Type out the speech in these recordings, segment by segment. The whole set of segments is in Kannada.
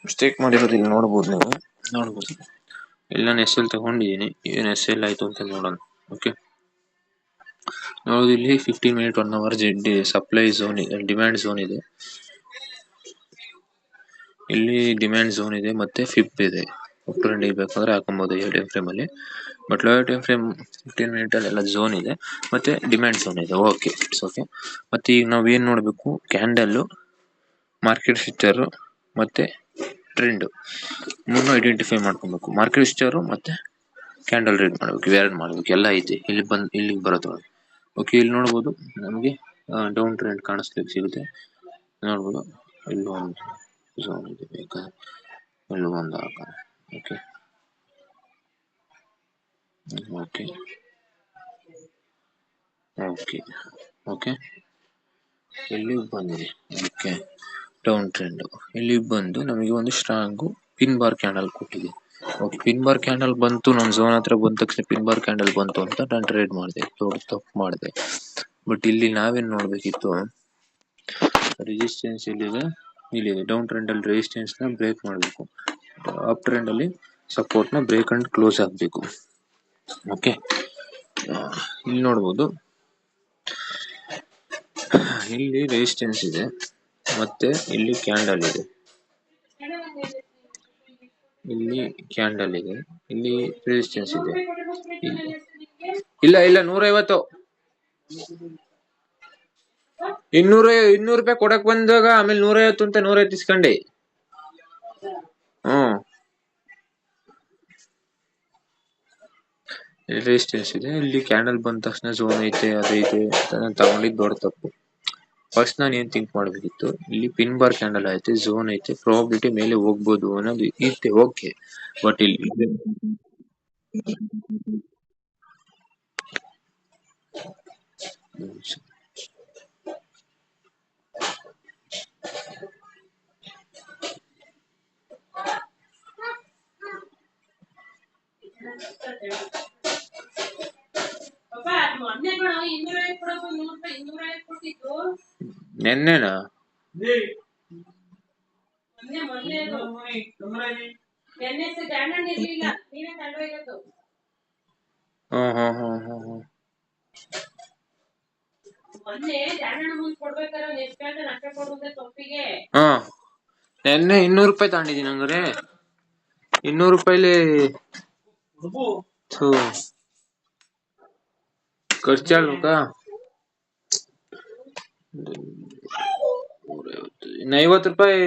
ಮಿಸ್ಟೇಕ್ ಮಾಡಿರೋದು ಇಲ್ಲಿ ನೋಡ್ಬೋದು ನೀವು. ನೋಡ್ಬೋದು ಇಲ್ಲಿ ನಾನು ಎಸ್ ಎಲ್ ತಗೊಂಡಿದ್ದೀನಿ. ಏನು ಎಸ್ ಎಲ್ ಆಯ್ತು ಅಂತ ನೋಡೋಣ. ಓಕೆ, ನೋಡೋದು ಇಲ್ಲಿ 15 ಮಿನಿಟ್ 1 ಅವರ್ ಸಪ್ಲೈ ಝೋನ್ ಇದೆ, ಡಿಮ್ಯಾಂಡ್ ಝೋನ್ ಇದೆ. ಇಲ್ಲಿ ಡಿಮ್ಯಾಂಡ್ ಝೋನ್ ಇದೆ ಮತ್ತೆ ಫಿಪ್ ಇದೆ. ಅಪ್ ಟ್ರೆಂಡ್ ಬೇಕಾದ್ರೆ ಹಾಕೊಬಹುದು ಈ ಟೈಮ್ ಫ್ರೇಮ್ ಅಲ್ಲಿ. But low time frame 15 minute ಅಲ್ಲೆಲ್ಲ ಝೋನ್ ಇದೆ ಮತ್ತೆ ಡಿಮ್ಯಾಂಡ್ ಝೋನ್ ಇದೆ. Okay, it's okay. ಮತ್ತೆ ಈಗ ನಾವು ಏನ್ ನೋಡ್ಬೇಕು, ಕ್ಯಾಂಡಲ್, ಮಾರ್ಕೆಟ್ ಸ್ಟಿಚ್ಚರ್ ಮತ್ತೆ ಟ್ರೆಂಡ್ ಮೂರನ್ನು ಐಡೆಂಟಿಫೈ ಮಾಡ್ಕೊಬೇಕು. ಮಾರ್ಕೆಟ್ ಸ್ಟಿಚ್ಚರ್ ಮತ್ತೆ ಕ್ಯಾಂಡಲ್ ರೀಡ್ ಮಾಡ್ಬೇಕು, ಇವೆರಡು ಮಾಡ್ಬೇಕು. ಎಲ್ಲ ಐತೆ ಇಲ್ಲಿ ಇಲ್ಲಿಗೆ ಬರುತ್ತೆ. ಓಕೆ, ಇಲ್ಲಿ ನೋಡ್ಬೋದು ನಮಗೆ ಡೌನ್ ಟ್ರೆಂಡ್ ಕಾಣಿಸ್ಲಿಕ್ಕೆ ಸಿಗುತ್ತೆ. ನೋಡ್ಬೋದು ಇಲ್ಲಿ ಒಂದು ಝೋನ್ ಇದೆ, ಬೇಕಾದ್ರೆ ಇಲ್ಲಿ ಒಂದು ಹಾಕೋಣ. ಓಕೆ ಓಕೆ ಓಕೆ ಓಕೆ ಇಲ್ಲಿಗೆ ಬಂದಿದೆ. ಓಕೆ, ಡೌನ್ ಟ್ರೆಂಡ್ ಇಲ್ಲಿಗೆ ಬಂದು ನಮಗೆ ಒಂದು ಸ್ಟ್ರಾಂಗು ಪಿನ್ ಬಾರ್ ಕ್ಯಾಂಡಲ್ ಕೊಟ್ಟಿದೆ. ಓಕೆ, ಪಿನ್ ಬಾರ್ ಕ್ಯಾಂಡಲ್ ಬಂತು, ನನ್ನ ಝೋನ್ ಹತ್ರ ಬಂದ ತಕ್ಷಣ ಪಿನ್ ಬಾರ್ ಕ್ಯಾಂಡಲ್ ಬಂತು ಅಂತ ನಾನು ಟ್ರೇಡ್ ಮಾಡಿದೆ. ದೊಡ್ಡ ತಪ್ಪು ಮಾಡಿದೆ. ಬಟ್ ಇಲ್ಲಿ ನಾವೇನ್ ನೋಡ್ಬೇಕಿತ್ತು, ರೆಸಿಸ್ಟೆನ್ಸ್ ಇಲ್ಲಿದೆ, ಇಲ್ಲಿದೆ. ಡೌನ್ ಟ್ರೆಂಡ್ ಅಲ್ಲಿ ರೆಸಿಸ್ಟೆನ್ಸ್ ನ ಬ್ರೇಕ್ ಮಾಡಬೇಕು, ಅಪ್ ಟ್ರೆಂಡ್ ಅಲ್ಲಿ ಸಪೋರ್ಟ್ ನ ಬ್ರೇಕ್ ಅಂಡ್ ಕ್ಲೋಸ್ ಆಗಬೇಕು. ಓಕೆ, ಇಲ್ಲಿ ನೋಡ್ಬೋದು ಇಲ್ಲಿ ರೆಸಿಸ್ಟೆನ್ಸ್ ಇದೆ ಮತ್ತೆ ಇಲ್ಲಿ ಕ್ಯಾಂಡಲ್ ಇದೆ, ಇಲ್ಲಿ ಕ್ಯಾಂಡಲ್ ಇದೆ, ಇಲ್ಲಿ ರೆಸಿಸ್ಟೆನ್ಸ್ ಇದೆ. ಇಲ್ಲ 150 200 ರೂಪಾಯಿ ಕೊಡಕ್ ಬಂದಾಗ ಆಮೇಲೆ 150 ಅಂತ 150 ಇಸ್ಕೊಂಡೆ. ರೆಸಿಸ್ಟೆನ್ಸ್ ಇದೆ, ಇಲ್ಲಿ ಕ್ಯಾಂಡಲ್ ಬಂದ ತಕ್ಷಣ ಝೋನ್ ಐತೆ, ಅದೈತೆ ನಾನು ತಗೊಂಡಿದ್ದು ದೊಡ್ಡ ತಪ್ಪು. ಫಸ್ಟ್ ನಾನು ಏನ್ ಥಿಂಕ್ ಮಾಡ್ಬೇಕಿತ್ತು, ಇಲ್ಲಿ ಪಿನ್ ಬಾರ್ ಕ್ಯಾಂಡಲ್ ಐತೆ, ಝೋನ್ ಐತೆ, ಪ್ರಾಬಿಲಿಟಿ ಮೇಲೆ ಹೋಗ್ಬೋದು ಅನ್ನೋದು ಇತ್ತೆ. ಓಕೆ, ಬಟ್ ಇಲ್ಲಿ ನೆನ್ನೆನಾ ನೆನ್ನೆ 200 ರೂಪಾಯಿ ತಗೊಂಡಿದ್ದೀನಿ. ಹಂಗಾರೆ 200 ರೂಪಾಯಿಲಿ ಖರ್ಚಾಗ್ಬೇಕಾ? 50 ರೂಪಾಯಿ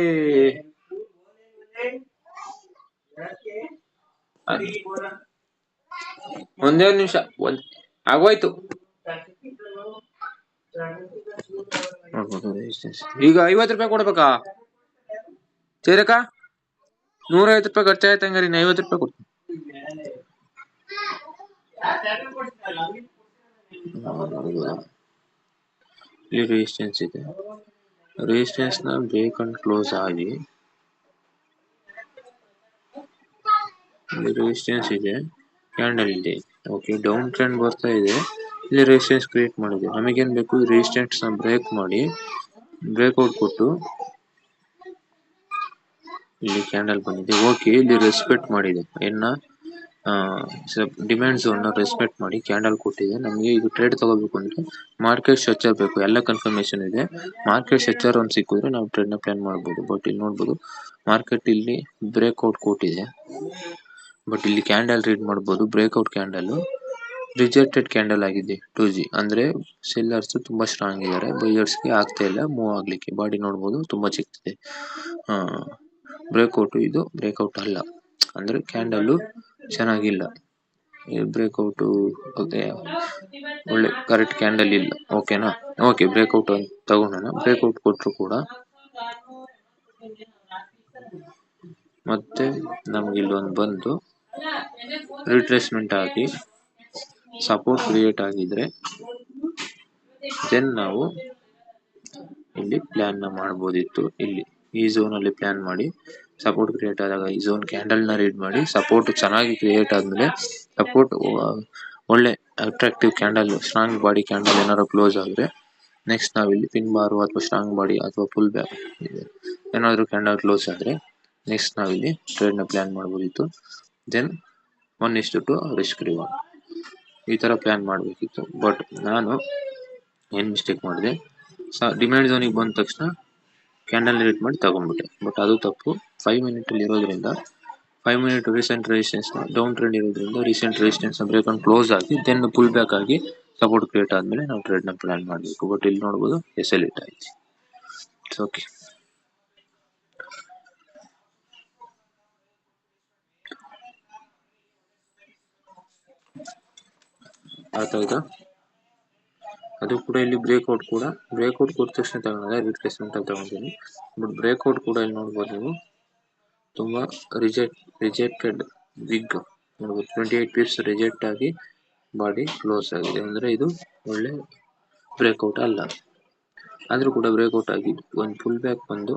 ಒಂದೇ ನಿಮಿಷ ಆಗೋಯ್ತು. ಈಗ 50 ರೂಪಾಯಿ ಕೊಡ್ಬೇಕಾ ಸೇರಕ? 150 ರೂಪಾಯಿ ಖರ್ಚಾಯ್ತು. ಹಂಗಾರೆ 50 ರೂಪಾಯಿ ಕೊಡ್ತೀನಿ. ಇಲ್ಲಿ ರೆಸಿಸ್ಟೆನ್ಸ್ ಇದೆ, ರೆಸಿಸ್ಟೆನ್ಸ್ ನ ಬ್ರೇಕ್ ಅಂಡ್ ಕ್ಲೋಸ್ ಆಗಿ ಇಲ್ಲಿ ರೆಸಿಸ್ಟೆನ್ಸ್ ಇದೆ, ಕ್ಯಾಂಡಲ್ ಇದೆ. ಓಕೆ, ಡೌನ್ ಟ್ರೆಂಡ್ ಬರ್ತಾ ಇದೆ, ಇಲ್ಲಿ ರೆಸಿಸ್ಟೆನ್ಸ್ ಕ್ರಿಯೇಟ್ ಮಾಡಿದೆ. ನಮಗೇನ್ ಬೇಕು, ರೆಸಿಸ್ಟೆನ್ಸ್ ನ ಬ್ರೇಕ್ ಮಾಡಿ ಬ್ರೇಕ್ಔಟ್ ಕೊಟ್ಟು ಇಲ್ಲಿ ಕ್ಯಾಂಡಲ್ ಬಂದಿದೆ. ಓಕೆ, ಇಲ್ಲಿ ರೆಸ್ಪೆಕ್ಟ್ ಮಾಡಿದೆ, ಡಿಮ್ಯಾಂಡ್ ಝೋನ್ ನ ರೆಸ್ಪೆಕ್ಟ್ ಮಾಡಿ ಕ್ಯಾಂಡಲ್ ಕೊಟ್ಟಿದೆ. ನಮಗೆ ಈಗ ಟ್ರೇಡ್ ತಗೋಬೇಕು ಅಂದ್ರೆ ಮಾರ್ಕೆಟ್ ಸ್ಟ್ರಕ್ಚರ್ ಬೇಕು, ಎಲ್ಲ ಕನ್ಫರ್ಮೇಶನ್ ಇದೆ. ಮಾರ್ಕೆಟ್ ಸ್ಟ್ರಕ್ಚರ್ ಒಂದು ಸಿಕ್ಕಿದ್ರೆ ನಾವು ಟ್ರೇಡ್ ನ ಪ್ಲಾನ್ ಮಾಡಬಹುದು. ಬಟ್ ಇಲ್ಲಿ ನೋಡ್ಬೋದು ಮಾರ್ಕೆಟ್ ಇಲ್ಲಿ ಬ್ರೇಕ್ಔಟ್ ಕೊಟ್ಟಿದೆ, ಬಟ್ ಇಲ್ಲಿ ಕ್ಯಾಂಡಲ್ ರೀಡ್ ಮಾಡಬಹುದು. ಬ್ರೇಕ್ಔಟ್ ಕ್ಯಾಂಡಲ್ ರಿಜೆಕ್ಟೆಡ್ ಕ್ಯಾಂಡಲ್ ಆಗಿದೆ 2G, ಅಂದ್ರೆ ಸೆಲ್ಲರ್ಸ್ ತುಂಬಾ ಸ್ಟ್ರಾಂಗ್ ಇದಾರೆ, ಬೈಯರ್ಸ್ ಗೆ ಆಗ್ತಾ ಇಲ್ಲ ಮೂವ್ ಆಗ್ಲಿಕ್ಕೆ. ಬಾಡಿ ನೋಡ್ಬೋದು ತುಂಬಾ ಚಿಕ್ಕಿದೆ. ಬ್ರೇಕ್ಔಟ್ ಇದು ಬ್ರೇಕ್ಔಟ್ ಅಲ್ಲ, ಅಂದ್ರೆ ಕ್ಯಾಂಡಲ್ ಚೆನ್ನಾಗಿಲ್ಲ. ಬ್ರೇಕ್ಔಟ್ ಒಳ್ಳೆ ಕರೆಕ್ಟ್ ಕ್ಯಾಂಡಲ್ ಇಲ್ಲ. ಓಕೆನಾ? ಓಕೆ, ಬ್ರೇಕ್ಔಟ್ ತಗೋಣ. ಬ್ರೇಕ್ಔಟ್ ಕೊಟ್ರು ಕೂಡ ಮತ್ತೆ ನಮ್ಗೆ ಇಲ್ಲೊಂದು ಬಂದು ರಿಟ್ರೇಸ್ಮೆಂಟ್ ಆಗಿ ಸಪೋರ್ಟ್ ಕ್ರಿಯೇಟ್ ಆಗಿದ್ರೆ ದೆನ್ ನಾವು ಇಲ್ಲಿ ಪ್ಲಾನ್ ನ ಮಾಡಬಹುದಿತ್ತು. ಇಲ್ಲಿ ಈ ಝೋನ್ ಅಲ್ಲಿ ಪ್ಲಾನ್ ಮಾಡಿ ಸಪೋರ್ಟ್ ಕ್ರಿಯೇಟ್ ಆದಾಗ ಈ ಝೋನ್ ಕ್ಯಾಂಡಲ್ ನ ರೀಡ್ ಮಾಡಿ ಸಪೋರ್ಟ್ ಚೆನ್ನಾಗಿ ಕ್ರಿಯೇಟ್ ಆದ್ಮೇಲೆ ಸಪೋರ್ಟ್ ಒಳ್ಳೆ attractive candle, strong body candle ಏನಾದ್ರು ಕ್ಲೋಸ್ ಆದ್ರೆ ನೆಕ್ಸ್ಟ್ ನಾವಿಲ್ಲಿ ಪಿನ್ ಬಾರು ಅಥವಾ ಸ್ಟ್ರಾಂಗ್ ಬಾಡಿ ಅಥವಾ ಫುಲ್ ಬ್ಯಾಕ್ ಏನಾದರೂ ಕ್ಯಾಂಡಲ್ ಕ್ಲೋಸ್ ಆದರೆ ನೆಕ್ಸ್ಟ್ ನಾವಿಲ್ಲಿ ಟ್ರೇಡ್ನ ಪ್ಲಾನ್ ಮಾಡ್ಬೋದಿತ್ತು. ದೆನ್ 1:2 ರಿಸ್ಕ್ ರಿವಾರ್ಡ್ ಈ ಥರ ಪ್ಲಾನ್ ಮಾಡಬೇಕಿತ್ತು. ಬಟ್ ನಾನು ಏನು ಮಿಸ್ಟೇಕ್ ಮಾಡಿದೆ, ಡಿಮ್ಯಾಂಡ್ ಝೋನಿಗೆ ಬಂದ ತಕ್ಷಣ ಕ್ಯಾಂಡಲ್ ರೇಟ್ ಮಾಡಿ ತಗೊಂಡ್ಬಿಟ್ಟೆ. ಬಟ್ ಅದು ತಪ್ಪು. 5 ಮಿನಿಟಲ್ಲಿ ಇರೋದ್ರಿಂದ 5 minute recent resistance down trend ಇರೋದ್ರಿಂದ recent resistance break on close ಆಗಿ ದೆನ್ ಪುಲ್ ಬ್ಯಾಕ್ ಆಗಿ ಸಪೋರ್ಟ್ ಕ್ರಿಯೇಟ್ ಆದಮೇಲೆ ನಾವು ಟ್ರೇಡ್ನ ಪ್ಲಾನ್ ಮಾಡಬೇಕು. ಬಟ್ ಇಲ್ಲಿ ನೋಡ್ಬೋದು SL ಹಿಟ್ ಆಯ್ತು. It's okay. ಅರ್ಥ ಆಯ್ತಾ? ಅದು ಕೂಡ ಇಲ್ಲಿ ಬ್ರೇಕ್ಔಟ್ ಕೊಟ್ಟ ತಕ್ಷಣ ತಗೊಂಡಿಲ್ಲ, ರಿಟ್ರೇಸ್ಮೆಂಟ್ ಅಂತ ತಗೊಂಡಿದ್ದೀನಿ. ಬಟ್ ಬ್ರೇಕ್ಔಟ್ ಕೂಡ ಇಲ್ಲಿ ನೋಡ್ಬೋದು ನೀವು, ತುಂಬ ರಿಜೆಕ್ಟೆಡ್ ಬಿಗ್ ನೋಡ್ಬೋದು. 28 ಪಿಪ್ಸ್ ರಿಜೆಕ್ಟ್ ಆಗಿ ಬಾಡಿ ಕ್ಲೋಸ್ ಆಗಿದೆ. ಅಂದರೆ ಇದು ಒಳ್ಳೆ ಬ್ರೇಕ್ಔಟ್ ಅಲ್ಲ. ಆದರೂ ಕೂಡ ಬ್ರೇಕ್ಔಟ್ ಆಗಿ ಒಂದು ಫುಲ್ ಬ್ಯಾಕ್ ಬಂದು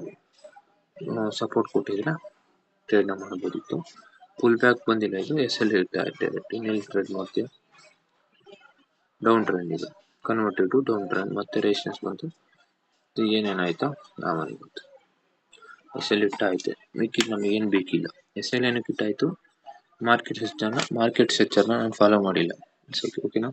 ಸಪೋರ್ಟ್ ಕೊಟ್ಟಿದ್ರೆ ಟ್ರೇಡ್ನ ಮಾಡ್ಬೋದಿತ್ತು. ಫುಲ್ ಬ್ಯಾಕ್ ಬಂದಿಲ್ಲ, ಇದು SL ಹಿಟ್ ಡೈರೆಕ್ಟ್. ಇನ್ನೆಲ್ಲಿ ಟ್ರೇಡ್ ಮಾಡ್ತೀವಿ? ಡೌನ್ ಟ್ರೆಂಡ್ ಇದೆ, ಕನ್ವರ್ಟೆಡ್ ಟು ಡೌನ್ ಟ್ರೆಂಡ್. ಮತ್ತೆ ರೆಸಿಸ್ಟೆನ್ಸ್ ಬಂತು, ಇದು ಏನೇನಾಯ್ತಾ ನಾವನಿಗೆ ಗೊತ್ತು. SL ಹಿಟ್ ಆಯ್ತು, ಮಿಕ್ಕಿದ್ದು ನಮಗೇನು ಬೇಕಿಲ್ಲ. SL ಏನಕ್ಕೆ ಹಿಟ್ ಆಯಿತು? ಮಾರ್ಕೆಟ್ ಸೆಕ್ಟರ್ನ ನಾನು ಫಾಲೋ ಮಾಡಿಲ್ಲ. ಓಕೆನಾ?